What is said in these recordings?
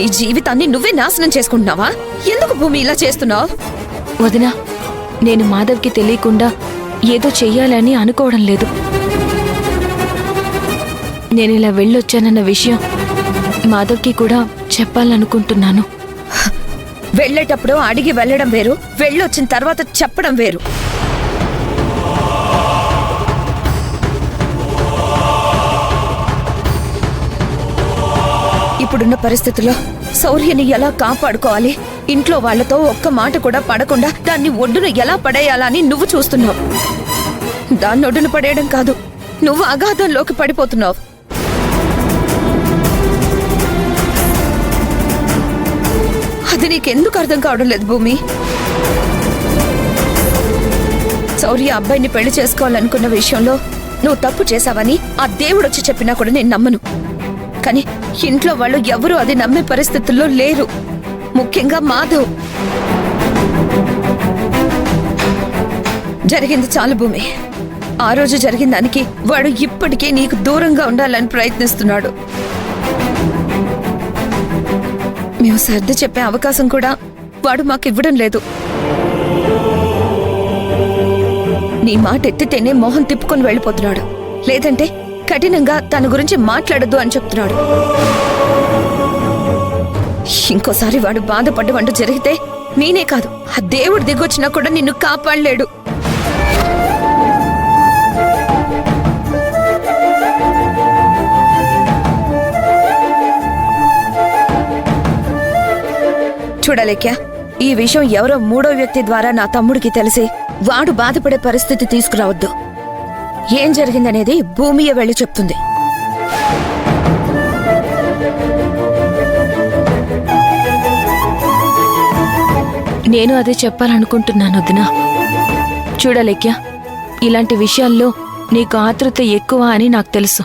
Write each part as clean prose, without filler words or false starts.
నీ జీవితాన్ని నువ్వే నాశనం చేసుకుంటున్నావా? ఎందుకు భూమి ఇలా చేస్తున్నావు? వదినా, నేను మాధవ్కి తెలియకుండా ఏదో చెయ్యాలని అనుకోవడం లేదు. నేను ఇలా వెళ్ళొచ్చానన్న విషయం మాధవ్కి కూడా చెప్పాలనుకుంటున్నాను. వెళ్ళేటప్పుడు అడిగి వెళ్ళడం వేరు, వెళ్ళొచ్చిన తర్వాత చెప్పడం వేరు. ఇప్పుడున్న పరిస్థితుల్లో శౌర్యని ఎలా కాపాడుకోవాలి, ఇంట్లో వాళ్లతో ఒక్క మాట కూడా పడకుండా దాన్ని ఒడ్డున ఎలా పడేయాలని నువ్వు చూస్తున్నావు. దాన్ని ఒడ్డున పడేయడం కాదు, నువ్వు అగాధంలోకి పడిపోతున్నావు. అది నీకెందుకు అర్థం కావడం లేదు భూమి? శౌర్య అబ్బాయిని పెళ్లి చేసుకోవాలనుకున్న విషయంలో నువ్వు తప్పు చేశావని ఆ దేవుడొచ్చి చెప్పినా కూడా నేను నమ్మను. కానీ ఇంట్లో వాళ్ళు ఎవరూ అది నమ్మే పరిస్థితుల్లో లేరు, ముఖ్యంగా మాధవ్. జరిగింది చాలు భూమి. ఆ రోజు జరిగిన దానికి వాడు ఇప్పటికే నీకు దూరంగా ఉండాలని ప్రయత్నిస్తున్నాడు. మేము సర్ది చెప్పే అవకాశం కూడా వాడు మాకు ఇవ్వడం లేదు. నీ మాట ఎత్తితేనే మొహం తిప్పుకొని వెళ్ళిపోతున్నాడు, లేదంటే కఠినంగా తన గురించి మాట్లాడద్దు అని చెప్తున్నాడు. ఇంకోసారి వాడు బాధపడ్డవంటూ జరిగితే నేనే కాదు, ఆ దేవుడు దిగొచ్చినా కూడా నిన్ను కాపాడలేడు. చూడలేక్యా, ఈ విషయం ఎవరో మూడో వ్యక్తి ద్వారా నా తమ్ముడికి తెలిసి వాడు బాధపడే పరిస్థితి తీసుకురావద్దు. ఏం జరిగిందనేది భూమియే వెళ్ళి చెప్తుంది. నేను అదే చెప్పాలనుకుంటున్నాను వదినా. చూడలేక్యా, ఇలాంటి విషయాల్లో నీకు ఆతృత ఎక్కువ అని నాకు తెలుసు.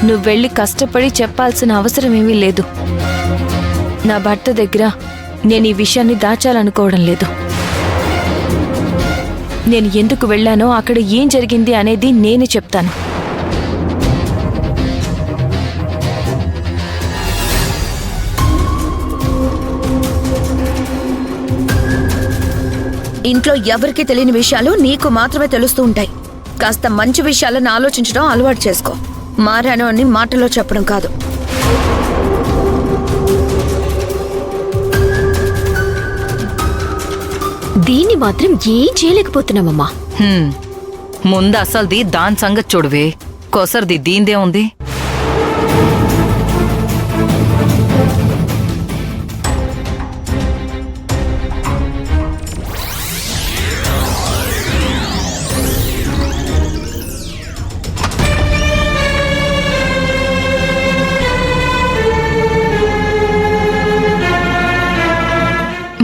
నువ్వెళ్ళి కష్టపడి చెప్పాల్సిన అవసరమేమీ లేదు. నా భర్త దగ్గర నేను ఈ విషయాన్ని దాచాలనుకోవడం లేదు. నేను ఎందుకు వెళ్ళానో, అక్కడ ఏం జరిగింది అనేది నేనే చెప్తాను. ఇంట్లో ఎవరికి తెలియని విషయాలు నీకు మాత్రమే తెలుస్తూ ఉంటాయి. కాస్త మంచి విషయాలను ఆలోచించడం అలవాటు చేసుకో. మారాను అని మాటలో చెప్పడం కాదు. దీన్ని మాత్రం ఏం చేయలేకపోతున్నామమ్మా. ముందు అసలుది దాని సంగతి చూడవే, కొసరిది దీందే ఉంది.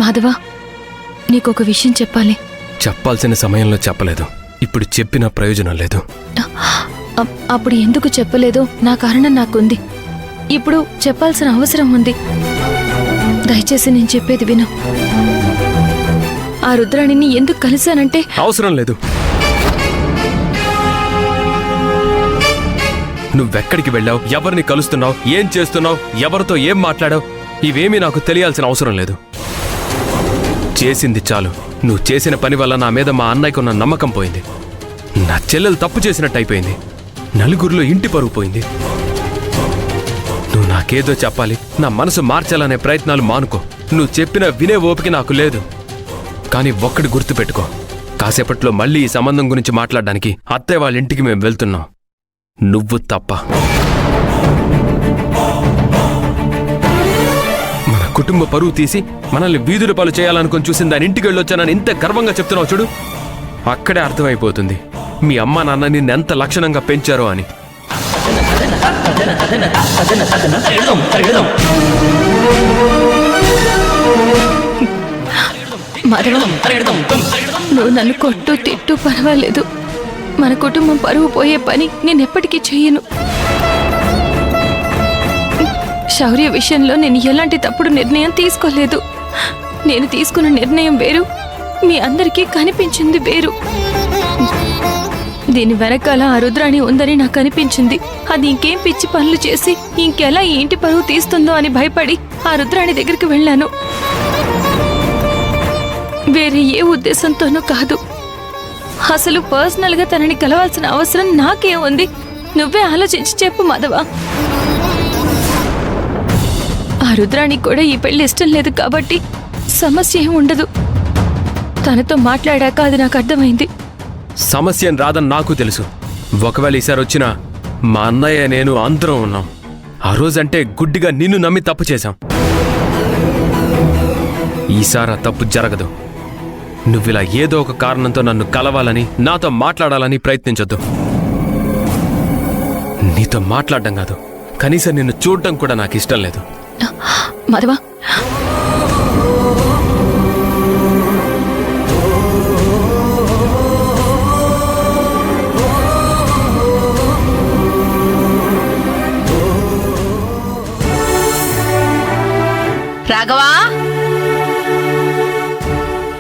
మాధవా, నీకొక విషయం చెప్పాలి. చెప్పాల్సిన సమయంలో చెప్పలేదు, ఇప్పుడు చెప్పిన ప్రయోజనం లేదు. అప్పుడు ఎందుకు చెప్పలేదో నా కారణం నాకుంది. ఇప్పుడు చెప్పాల్సిన అవసరం ఉంది. దయచేసి నేను చెప్పేది విను. ఆ రుద్రాణిని ఎందుకు కలిశానంటే... అవసరం లేదు. నువ్వెక్కడికి వెళ్ళావు, ఎవరిని కలుస్తున్నావు, ఏం చేస్తున్నావు, ఎవరితో ఏం మాట్లాడావు, ఇవేమీ నాకు తెలియాల్సిన అవసరం లేదు. చేసింది చాలు. నువ్వు చేసిన పని వల్ల నా మీద మా అన్నయ్యకున్న నమ్మకం పోయింది. నా చెల్లెలు తప్పు చేసినట్టు అయిపోయింది. నలుగురిలో ఇంటి పరుగు పోయింది. నువ్వు నాకేదో చెప్పాలి, నా మనసు మార్చాలనే ప్రయత్నాలు మానుకో. నువ్వు చెప్పిన వినే ఓపిక నాకు లేదు. కానీ ఒక్కడి గుర్తుపెట్టుకో, కాసేపట్లో మళ్ళీ ఈ సంబంధం గురించి మాట్లాడడానికి అత్తయ్య వాళ్ళ ఇంటికి మేము వెళ్తున్నాం. నువ్వు తప్ప. మన కుటుంబ పరువు తీసి మనల్ని వీధుల పాలు చేయాలనుకుని చూసిన దాని ఇంటికి వెళ్ళొచ్చానని ఇంత గర్వంగా చెప్తున్నావు చూడు. అక్కడే అర్థమైపోతుంది మీ అమ్మ నాన్న నిన్నెంత లక్షణంగా పెంచారో అని. నువ్వు నన్ను కొట్టు తిట్టు పర్వాలేదు. మన కుటుంబం పరువు పోయే పని నేనెప్పటికీ చెయ్యను. శౌర్య విషయంలో నేను ఎలాంటి తప్పుడు నిర్ణయం తీసుకోలేదు. నేను తీసుకున్న నిర్ణయం వేరు, మీ అందరికీ కనిపించింది వేరు. దీని వెనకాల ఆ రుద్రాణి ఉందని నాకు అనిపించింది. అది ఇంకేం పిచ్చి పనులు చేసి ఇంకెలా ఈ ఇంటి పరువు తీస్తుందో అని భయపడి ఆ రుద్రాణి దగ్గరికి వెళ్ళాను. వేరే ఏ ఉద్దేశంతోనూ కాదు. అసలు పర్సనల్ గా తనని కలవాల్సిన అవసరం నాకే ఉంది. నువ్వే ఆలోచించి చెప్పు మాధవ. ఆ రుద్రానికి కూడా ఈ పెళ్లి ఇష్టం లేదు కాబట్టి సమస్య ఏం ఉండదు. తనతో మాట్లాడాక అది నాకు అర్థమైంది. సమస్య రాదని నాకు తెలుసు. ఒకవేళ ఈసారి వచ్చినా మా అన్నయ్య నేను అందరం ఉన్నాం. ఆ రోజంటే గుడ్డిగా నిన్ను నమ్మి తప్పు చేశాం. ఈసారి ఆ తప్పు జరగదు. నువ్విలా ఏదో ఒక కారణంతో నన్ను కలవాలని నాతో మాట్లాడాలని ప్రయత్నించొద్దు. నీతో మాట్లాడడం కాదు, కనీసం నిన్ను చూడటం కూడా నాకు ఇష్టం లేదు. మాధవ, రాఘవా,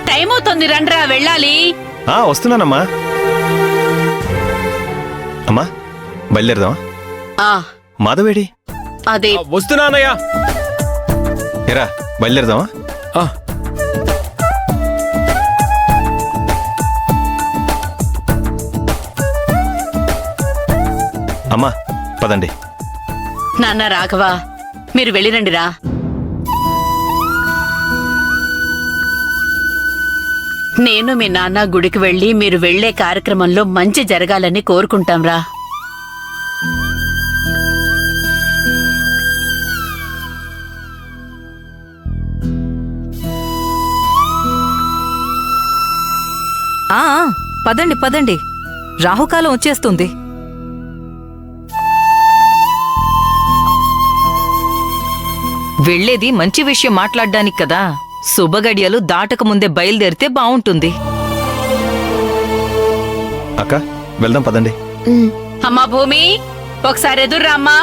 టైం అవుతుంది, రండ్రా వెళ్ళాలి. వస్తున్నానమ్మా. అమ్మా బయలుదేరదామా? మాధవేడి? అదే వస్తున్నానయ్యా. ఎరా బయలుదేరదామా? ఆ, అమ్మా పదండి. నాన్న రాఘవా, మీరు వెళ్ళిరండిరా. నేను మీ నాన్న గుడికి వెళ్ళి మీరు వెళ్లే కార్యక్రమంలో మంచి జరగాలని కోరుకుంటాంరా. ఆ పదండి పదండి, రాహుకాలం వచ్చేస్తుంది. వెళ్ళేది మంచి విషయం మాట్లాడ్డానికి కదా. శుభగడియలు దాటక ముందే బయలుదేరితే బావుంటుంది. అక్క వెళ్దాం పదండి. అమ్మా భూమి, ఒకసారి ఎదుర్రా అమ్మా.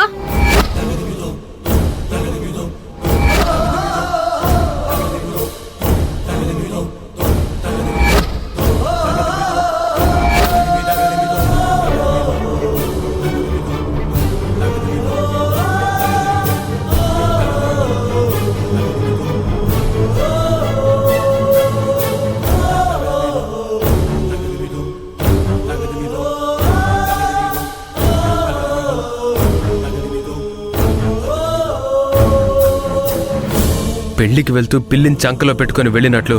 పెళ్లికి వెళ్తూ పిల్లిని చంకలో పెట్టుకుని వెళ్ళినట్లు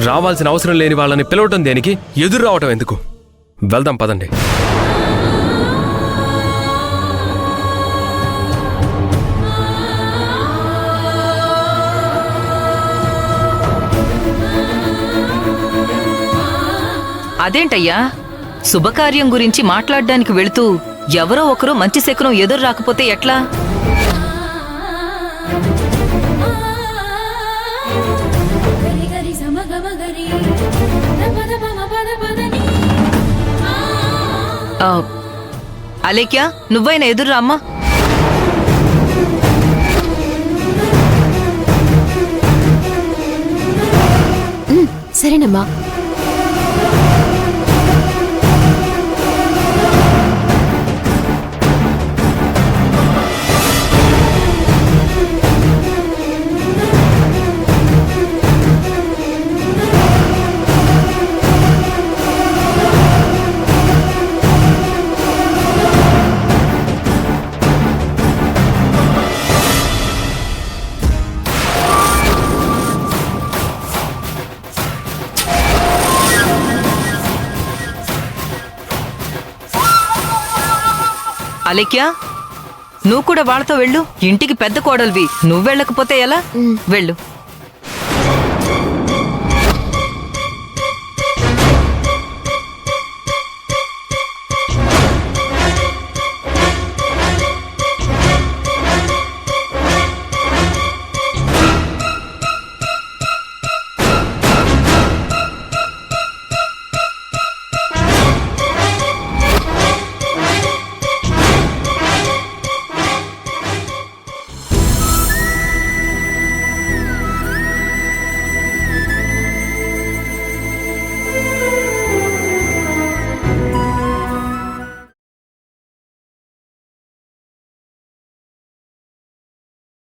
రావాల్సిన అవసరం లేని వాళ్ళని పిలవటం దేనికి? ఎదురు రావటం ఎందుకు? వెళ్దాం పదండి. అదేంటయ్యా, శుభకార్యం గురించి మాట్లాడ్డానికి వెళుతూ ఎవరో ఒకరు మంచి శకునం ఎదురు రాకపోతే ఎట్లా? అలేఖ్యా, నువ్వైనా ఎదురు రామ్మా. సరేనమ్మా. అలేఖ్యా, నువ్వు కూడా వాళ్ళతో వెళ్ళు. ఇంటికి పెద్ద కోడలివి, నువ్వు వెళ్ళకపోతే ఎలా? వెళ్ళు.